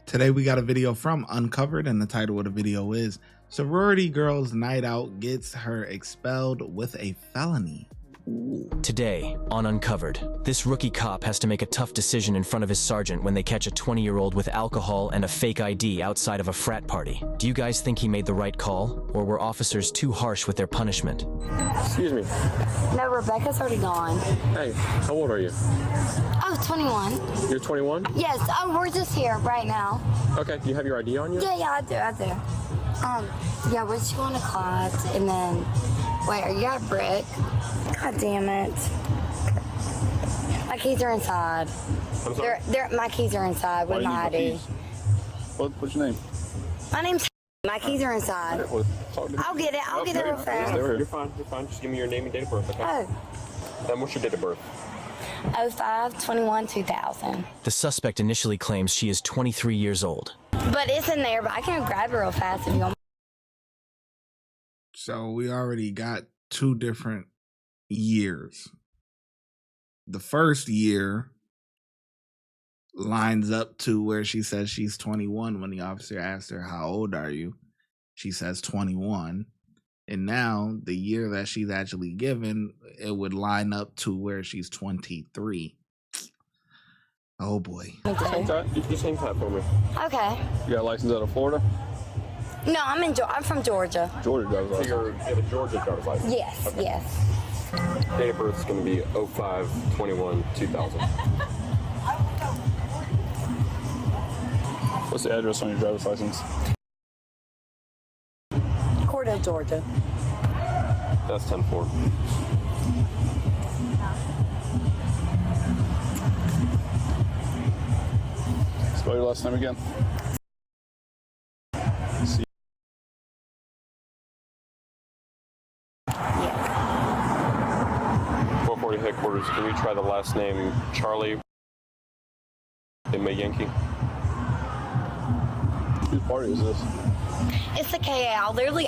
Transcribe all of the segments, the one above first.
Today we got a video from Uncovered, and the title of the video is Sorority Girl's Night Out Gets Her Expelled with a Felony. Today, on Uncovered, this rookie cop has to make a tough decision in front of his sergeant when they catch a 20-year-old with alcohol and a fake ID outside of a frat party. Do you guys think he made the right call, or were officers too harsh with their punishment? Excuse me. No, Rebecca's already gone. Hey, how old are you? Oh, 21. You're 21? Yes, we're just here right now. Okay, do you have your ID on you? Yeah, I do. Yeah, we're just going to class, and then, wait, are you got a brick? God damn it. My keys are inside. I'm sorry? My keys are inside with my ID. What's your name? My name's My keys are inside. I'll get it. I'll get it real fast. You're fine. Just give me your name and date of birth, okay? Oh. Then what's your date of birth? 05/21/2000. The suspect initially claims she is 23 years old. But it's in there, but I can grab it real fast if you want. So we already got two different years. The first year lines up to where she says she's 21 when the officer asked her, "How old are you?" She says 21. And now the year that she's actually given, it would line up to where she's 23. Oh boy. Just hang tight for me. Okay. You got a license out of Florida? No, I'm from Georgia. Georgia driver's license. You have a Georgia driver's license? Yes, Okay. yes. Date of birth is going to be 05/21/2000. What's the address on your driver's license? Cordell, Georgia. That's 10-4. Spell your last name again. Yes. 440 headquarters. Can you try the last name Charlie in my Yankee? Whose party is this? It's the KA.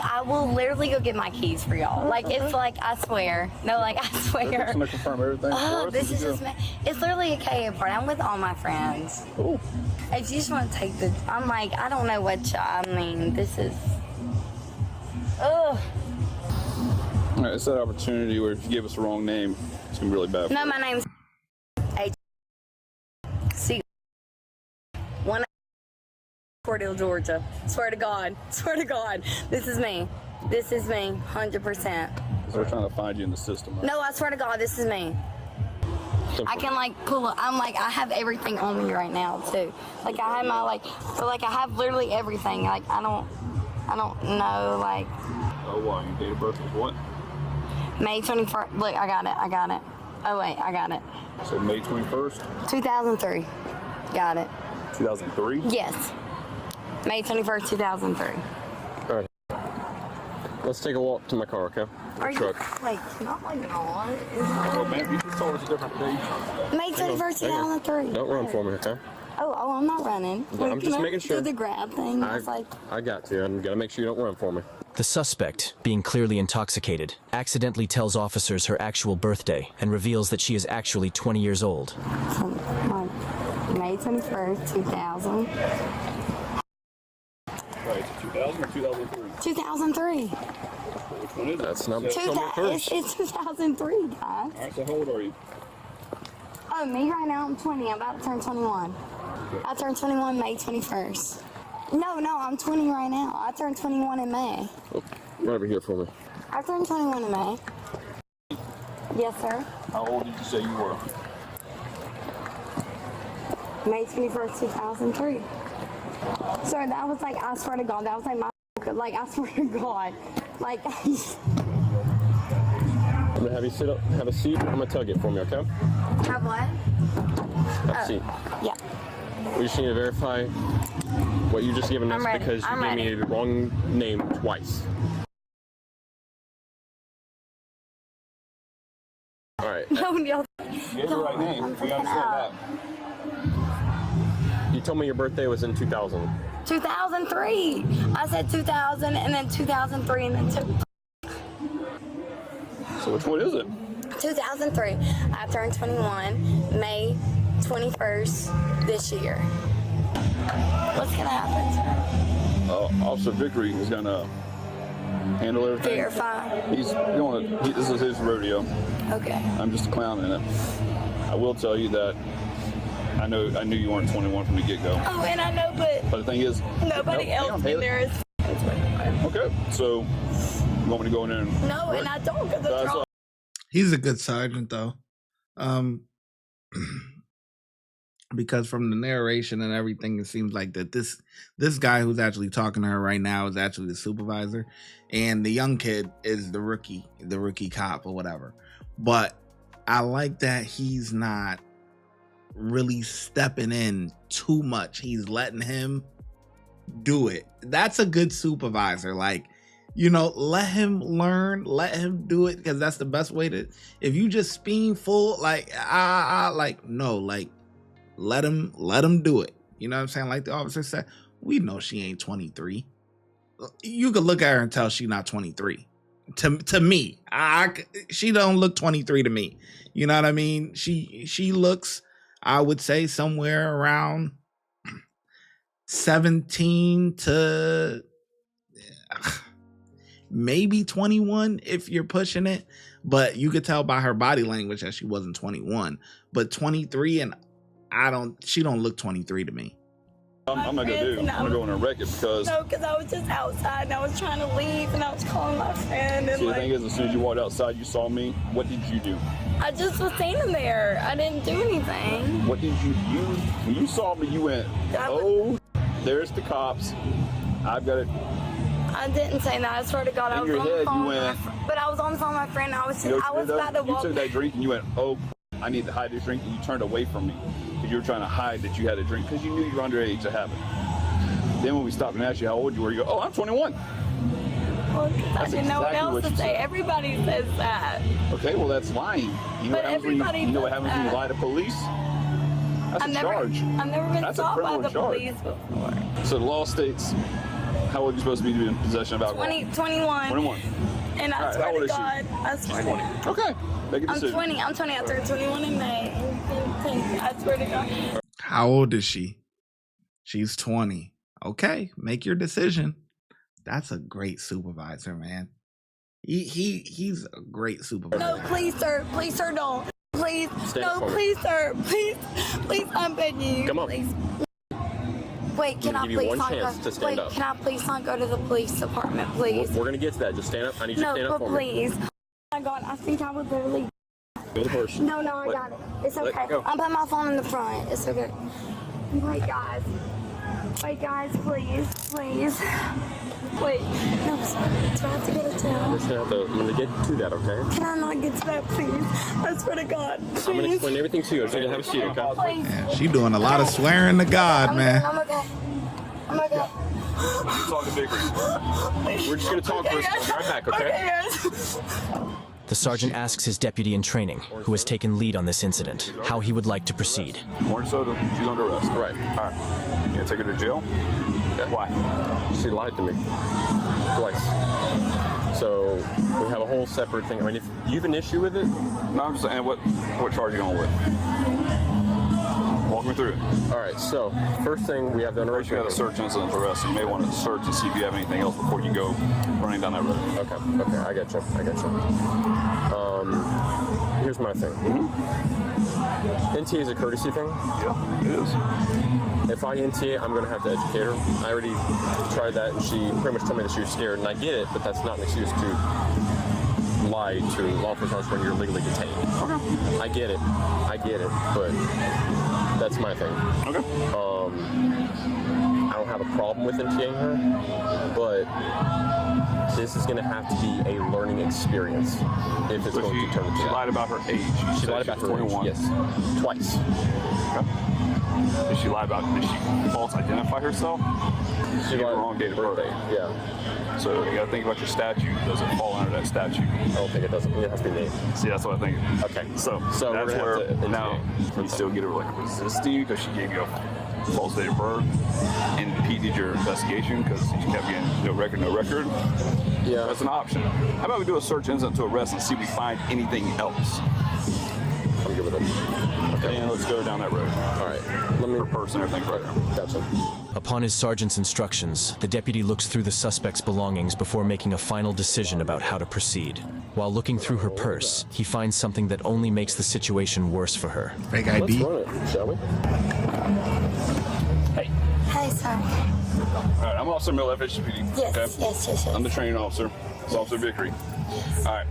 I will literally go get my keys for y'all. Like, it's like, I swear. No, like, I They're swear. going to confirm everything. Oh, this is just, it's literally a KA party. I'm with all my friends. Cool. If you just want to take the, I'm like, I don't know what, I mean, this is, ugh. All right, it's that opportunity where if you give us the wrong name, it's going to be really bad. No, my name's C. One Cordell, Georgia. Swear to God. This is me. 100%. They're trying to find you in the system. Right? No, I swear to God, this is me. I can like pull up. I have everything on me right now too. Like I have my I have literally everything. Like I don't know like. Oh, wow. Your date of birth is what? May 21st. Look, I got it. Oh wait, I got it. So May 21st? 2003. Got it. 2003? Yes. May 21st, 2003. All right. Let's take a walk to my car, okay? Are Truck. you like not like on? Oh, man, you just told us a different date. May 21st, 2003. Don't run for me, okay? Oh, I'm not running. I'm just making sure. Do the grab thing. I got to. I'm gonna make sure you don't run for me. The suspect, being clearly intoxicated, accidentally tells officers her actual birthday and reveals that she is actually 20 years old. May 21st, 2000. Right, 2000 or 2003? 2003. Which one is it? That's not what you told me first. It's 2003, guys. All right, so how old are you? Oh, me right now, I'm 20. I'm about to turn 21. I turned 21 May 21st. No, I'm 20 right now. I turned 21 in May. Oh, run over here for me. I turned 21 in May. Yes, sir. How old did you say you were? May 21st, 2003. Sir, that was like, I swear to God, that was like my, like, I swear to God. Like, I'm gonna have you sit up, have a seat. I'm gonna tug it for me, okay? have what? Have a seat. Yeah. We just need to verify what you just given us because you gave me the wrong name twice. All right. No. You have the right name. We understand that. You told me your birthday was in 2000. 2003. I said 2000 and then 2003 and then So which one is it? 2003. I turned 21 May 21st this year. What's gonna happen, sir? Officer Vickery is gonna handle everything. Verify. This is his rodeo. Okay. I'm just a clown in it. I will tell you that I knew you weren't 21 from the get-go. Oh, and I know, But the thing is, nobody else in there is. Okay, so you want me to go in there and... No, and I don't, because it's wrong. He's a good sergeant, though. Because from the narration and everything, it seems like that this guy who's actually talking to her right now is actually the supervisor, and the young kid is the rookie cop or whatever. But I like that he's not really stepping in too much. He's letting him do it. That's a good supervisor. Like, you know, let him learn, let him do it, because that's the best way to. If you just speed full, like no, like let him do it. You know what I'm saying? Like the officer said, we know she ain't 23. You could look at her and tell she not 23. To me, she don't look 23 to me. You know what I mean? She looks, I would say, somewhere around 17 to maybe 21 if you're pushing it. But you could tell by her body language that she wasn't 21. But 23, and she don't look 23 to me. I'm not gonna do. I'm gonna go in and wreck it because. No, because I was just outside and I was trying to leave and I was calling my friend. And see, the thing is, as soon as you walked outside, you saw me. What did you do? I just was standing there. I didn't do anything. What did you do? When you saw me, you went, "Oh, there's the cops. I've got it." I didn't say that. I swear to God, I was on the phone. But I was on the phone with my friend. I was about to walk. You took that drink and you went, "Oh, I need to hide this drink," and you turned away from me. You were trying to hide that you had a drink because you knew you were underage to have it. Then when we stopped and asked you how old you were, you go, "Oh, I'm 21. Well, I didn't know what else to say. Everybody says that. Okay, well, that's lying. You know what happens when you lie to police? That's a charge. I've never been stopped by the police before. So the law states how old you're supposed to be in possession of alcohol? 21. 21. And I swear to God, I swear. 20. Okay, make a decision. I'm 20. I turned 21 in May. I swear to God. How old is she? She's 20. Okay, make your decision. That's a great supervisor, man. He's a great supervisor. No, please, sir. Please, sir, don't. Please. No, please, sir. Please. Please, I'm begging you. Come on. Please. Wait, can I please not go? Can I please not go to the police department, please? We're gonna get to that. Just stand up. I need you to stand up for me. Please. Oh my God, I think I would literally. Go to the purse. No, I got it. It's okay. I'm putting my phone in the front. It's okay. Wait, guys. Please. Wait. No, do I have to go to town? I'm gonna get to that, okay? Can I not get to that, please? I swear to God, please. I'm gonna explain everything to you. So you have a seat, okay? Please. Yeah, she doing a lot of swearing to God, man. I'm okay. Talk to Vickery. We're just gonna talk for a second. Be right back, okay? The sergeant asks his deputy in training, who has taken lead on this incident, how he would like to proceed. Orange soda, she's under arrest. Right. All right. You gonna take her to jail? Yeah. Why? She lied to me. Twice. So we have a whole separate thing. I mean, if you have an issue with it. No, I'm just saying, what charge are you going with? Walk me through it. All right, so first thing, we have the underage. You got a search incident arrest. You may want to search and see if you have anything else before you go running down that road. Okay, I got you. Here's my thing. NTA is a courtesy thing. Yeah, it is. If I NTA, I'm going to have to educate her. I already tried that, and she pretty much told me that she was scared, and I get it, but that's not an excuse to lie to law enforcement when you're legally detained. Okay. I get it, but that's my thing. Okay. I don't have a problem with NTAing her, but this is going to have to be a learning experience if it's going to turn into that. She lied about her age. She lied about her 21. age, yes. Twice. Okay. Did she false identify herself? She gave the wrong date of birth. Yeah. So you got to think about your statute. Does it fall under that statute? I don't think it does. It has to be named. See, that's what I think. Okay. So that's where now you still get her like resisting because she gave you a false date of birth and impeded your investigation because you kept getting no record. Yeah. That's an option. How about we do a search incident to arrest and see if we find anything else? I'm good with it. Okay. And let's go down that road. All right. Let me. Per person, everything right now. Gotcha. Upon his sergeant's instructions, the deputy looks through the suspect's belongings before making a final decision about how to proceed. While looking through her purse, he finds something that only makes the situation worse for her. Fake ID. Let's run it, shall we? Hey. Hey, sir. All right, I'm Officer Miller, FHPD. Yes, yes. I'm the training officer. It's Officer Vickery. All right,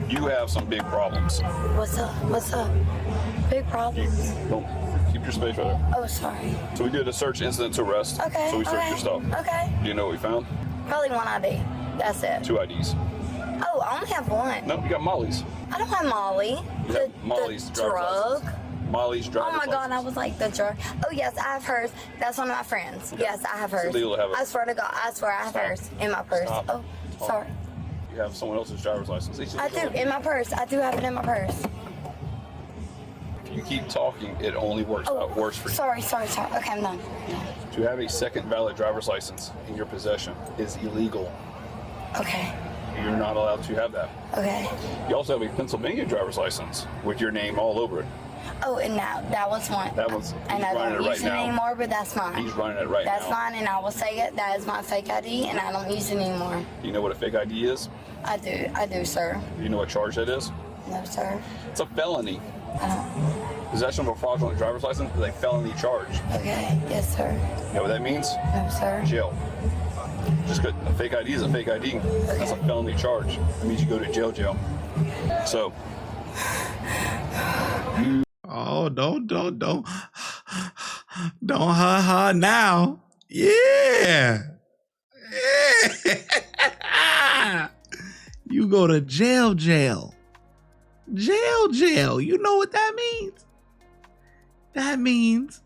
you have some big problems. What's up? Big problems. Don't keep your space right there. Oh, sorry. So we did a search incident to arrest. Okay. So we searched your stuff. Okay. Do you know what we found? Probably one ID. That's it. 2 IDs. Oh, I only have one. No, you got Molly's. I don't have Molly. You have Molly's the driver's drug. license. Molly's driver's Oh my God, I license. was like the drug. Oh yes, I have hers. That's one of my friends. Yes, I have hers. illegal to have it. I swear to God, I swear I have hers in my purse. Stop. Oh, Stop. sorry. You have someone else's driver's license. It's I do illegal. in my purse. I do have it in my purse. If you keep talking, it only works out worse for you. Sorry. Okay, I'm done. To have a second valid driver's license in your possession is illegal. Okay. You're not allowed to have that. Okay. You also have a Pennsylvania driver's license with your name all over it. Oh, and now that was one. That was- And he's I running don't it use right it now. anymore, but that's mine. He's running it right That's now. mine, and I will say it. That is my fake ID, and I don't use it anymore. Do you know what a fake ID is? I do, sir. Do you know what charge that is? No, sir. It's a felony. Possession of a fraudulent driver's license is a felony charge. Okay. Yes, sir. You know what that means? No, sir. Jail. Just because a fake ID is a fake ID. That's a felony charge. It means you go to jail. So, Oh, don't ha now. Yeah. You go to jail. Jail. You know what that means? That means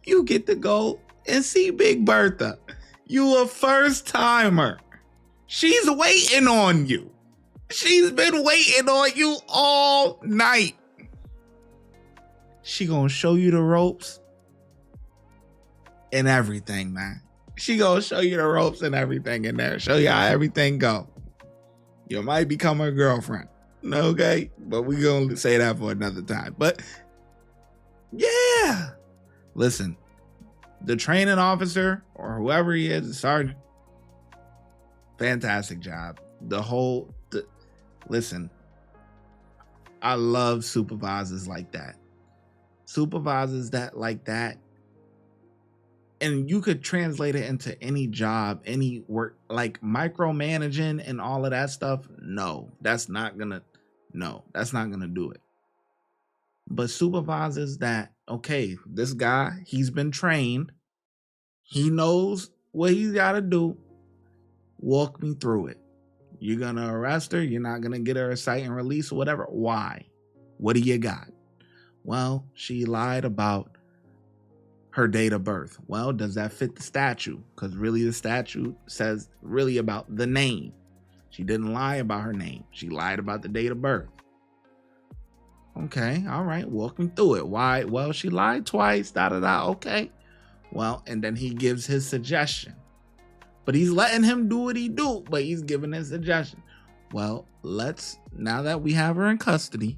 you get to go and see Big Bertha. You a first timer. She's waiting on you. She's been waiting on you all night. She gonna show you the ropes and everything, man. She gonna show you the ropes and everything in there. Show you how everything go. You might become her girlfriend, okay? But we gonna say that for another time. But yeah, listen, the training officer or whoever he is, the sergeant, fantastic job. Listen, I love supervisors like that. Supervisors that like that. And you could translate it into any job, any work, like micromanaging and all of that stuff. No, that's not gonna do it. But supervisors that, okay, this guy, he's been trained. He knows what he's got to do. Walk me through it. You're going to arrest her. You're not going to get her a cite and release or whatever. Why? What do you got? Well, she lied about her date of birth. Well, does that fit the statute? Because really the statute says really about the name. She didn't lie about her name. She lied about the date of birth. Okay, all right, walk me through it. Why? Well, she lied twice, okay. Well, and then he gives his suggestion. But he's letting him do what he do, but he's giving his suggestion. Well, now that we have her in custody,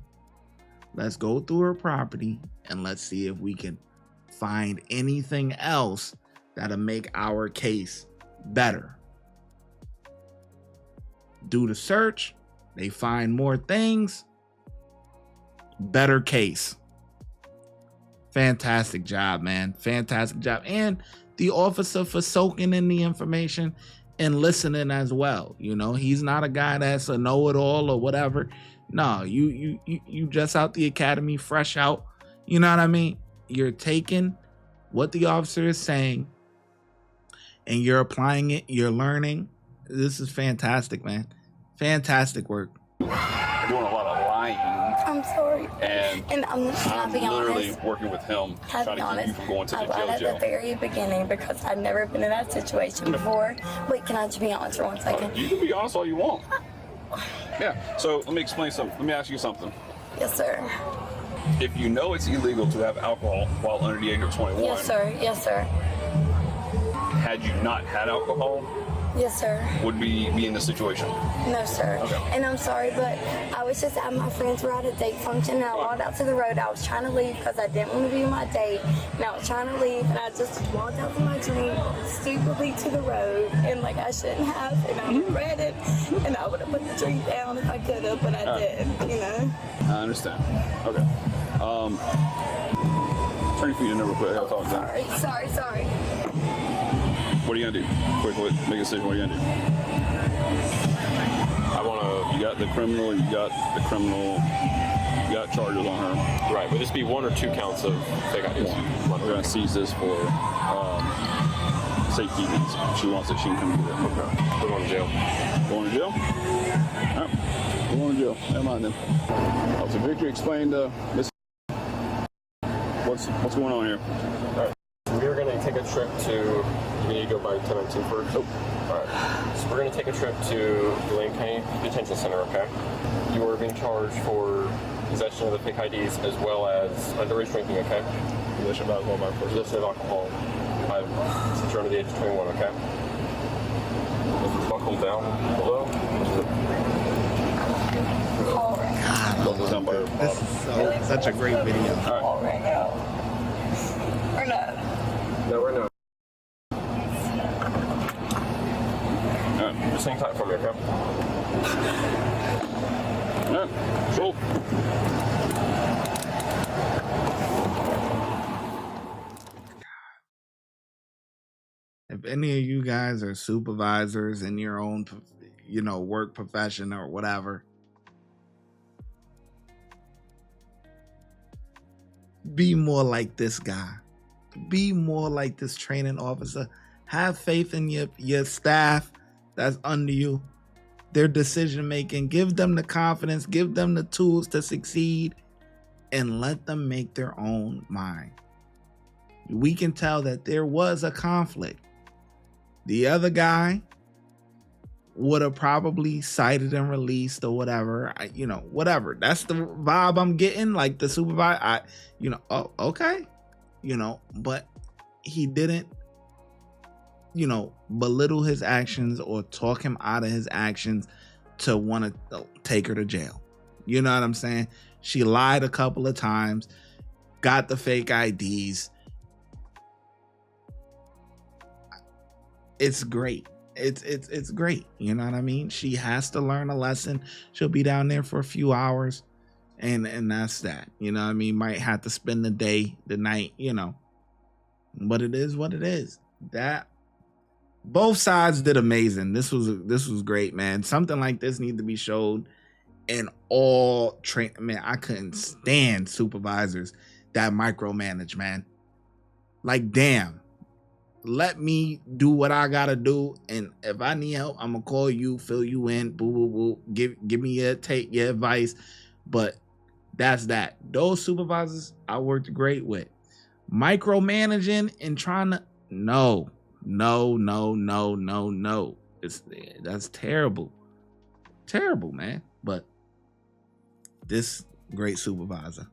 let's go through her property and let's see if we can find anything else that'll make our case better. Do the search, they find more things, better case. Fantastic job, man. Fantastic job. And the officer for soaking in the information and listening as well. You know, he's not a guy that's a know-it-all or whatever. No, you just out the academy, fresh out. You know what I mean? You're taking what the officer is saying and you're applying it. You're learning. This is fantastic, man. Fantastic work. you're doing a lot of lying. I'm sorry. And I'm being literally honest. working with him, I'll trying be to keep honest. you from going to I the lied at jail. the very beginning because I've never been in that situation before. Wait, can I just be honest for 1 second? You can be honest all you want. Yeah, so let me explain something. Let me ask you something. Yes, sir. If you know it's illegal to have alcohol while under the age of 21, Yes, sir. Yes, sir. had you not had alcohol, Yes, sir. would be in this situation? No, sir. Okay. And I'm sorry, but I was just at my friends were at a date function, and I walked out to the road. I was trying to leave because I didn't want to be with my date, and I was trying to leave, and I just walked out to my drink stupidly to the road, and like I shouldn't have, and I regret it, and I would have put the drink down if I could have, but I didn't, you know. I understand. Okay. Turn your feet in there real quick. I'll talk to them. Sorry. What are you gonna do? Quick, make a decision. What are you gonna do? You got the criminal. You got charges on her. Right. Would this be 1 or 2 counts of fake IDs? We're gonna seize this for safety reasons. If she wants it, she can come do it. Okay. We're going to jail. Going to jail? All right. We're going to jail. Never mind then. Officer Victory explained Miss. What's going on here? All right. We're going to take a trip to. You need to go by 1019 first. Oh. All right. So we're going to take a trip to the Lane County Detention Center. Okay. You are being charged for possession of the fake IDs as well as underage drinking. Okay. Possession of alcohol by force. Possession of alcohol. Since you're under the age of 21. Okay. Buckle down below. Buckle down by your This is such a great video. All right. Right now. Or no? No, we're not. All right. Just hang tight for me, okay? All right. Roll. If any of you guys are supervisors in your own, work profession or whatever, be more like this guy. Be more like this training officer. Have faith in your staff that's under you, their decision making. Give them the confidence, give them the tools to succeed, and let them make their own mind. We can tell that there was a conflict. The other guy would have probably cited and released or whatever, whatever. That's the vibe I'm getting. Like the supervisor, okay, but he didn't, belittle his actions or talk him out of his actions to want to take her to jail. You know what I'm saying? She lied a couple of times, got the fake IDs. It's great. It's great. You know what I mean? She has to learn a lesson. She'll be down there for a few hours and that's that. You know what I mean? Might have to spend the day, the night, but it is what it is. That both sides did amazing. This was great, man. Something like this need to be showed in all man, I couldn't stand supervisors that micromanage, man. Like, damn. Let me do what I gotta do, and if I need help, I'm gonna call you, fill you in, boo boo boo. Give me your advice, but that's that. Those supervisors I worked great with. Micromanaging and trying to no. That's terrible, man. But this great supervisor.